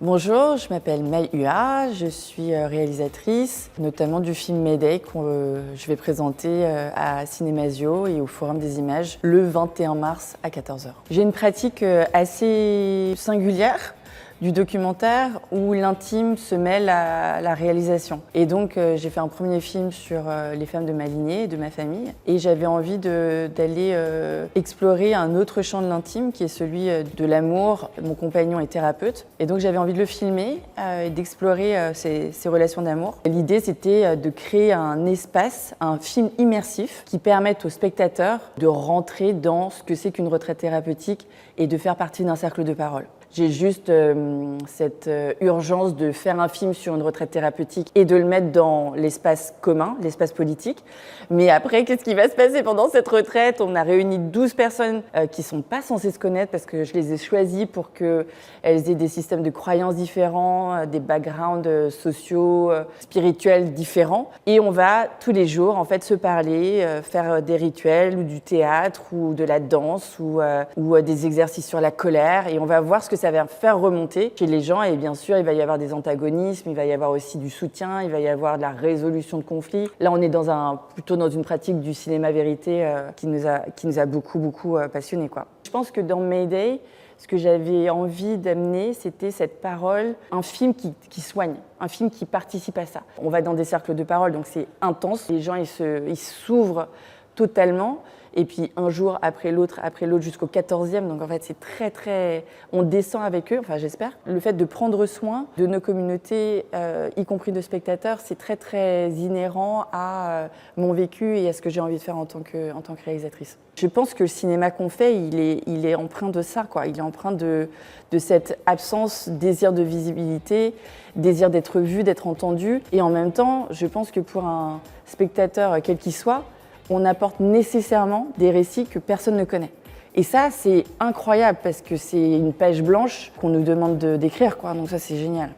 Bonjour, je m'appelle Maï Hua, je suis réalisatrice, notamment du film Mayday que je vais présenter à Cinémasio et au Forum des Images le 21 mars à 14 h. J'ai une pratique assez singulière du documentaire où l'intime se mêle à la réalisation. Et donc j'ai fait un premier film sur les femmes de ma lignée et de ma famille et j'avais envie d'aller explorer un autre champ de l'intime qui est celui de l'amour. Mon compagnon est thérapeute et donc j'avais envie de le filmer et d'explorer ces relations d'amour. L'idée c'était de créer un espace, un film immersif qui permette aux spectateurs de rentrer dans ce que c'est qu'une retraite thérapeutique et de faire partie d'un cercle de parole. J'ai juste cette urgence de faire un film sur une retraite thérapeutique et de le mettre dans l'espace commun, l'espace politique. Mais après, qu'est-ce qui va se passer pendant cette retraite? On a réuni 12 personnes qui ne sont pas censées se connaître parce que je les ai choisies pour qu'elles aient des systèmes de croyances différents, des backgrounds sociaux, spirituels différents. Et on va tous les jours en fait se parler, faire des rituels ou du théâtre ou de la danse ou des exercices sur la colère. Et on va voir ce que ça va faire remonter chez les gens et bien sûr il va y avoir des antagonismes, il va y avoir aussi du soutien, il va y avoir de la résolution de conflits. Là on est plutôt dans une pratique du cinéma vérité qui nous a beaucoup passionnés, quoi. Je pense que dans Mayday, ce que j'avais envie d'amener, c'était cette parole, un film qui soigne, un film qui participe à ça. On va dans des cercles de parole, donc c'est intense. Les gens, ils s'ouvrent totalement. Et puis un jour après l'autre jusqu'au 14e. Donc en fait, c'est très... On descend avec eux, enfin j'espère. Le fait de prendre soin de nos communautés, y compris de spectateurs, c'est très inhérent à mon vécu et à ce que j'ai envie de faire en tant que réalisatrice. Je pense que le cinéma qu'on fait, il est empreint de ça, quoi. Il est empreint de cette absence, désir de visibilité, désir d'être vu, d'être entendu. Et en même temps, je pense que pour un spectateur, quel qu'il soit, on apporte nécessairement des récits que personne ne connaît. Et ça, c'est incroyable parce que c'est une page blanche qu'on nous demande d'écrire, quoi. Donc ça, c'est génial.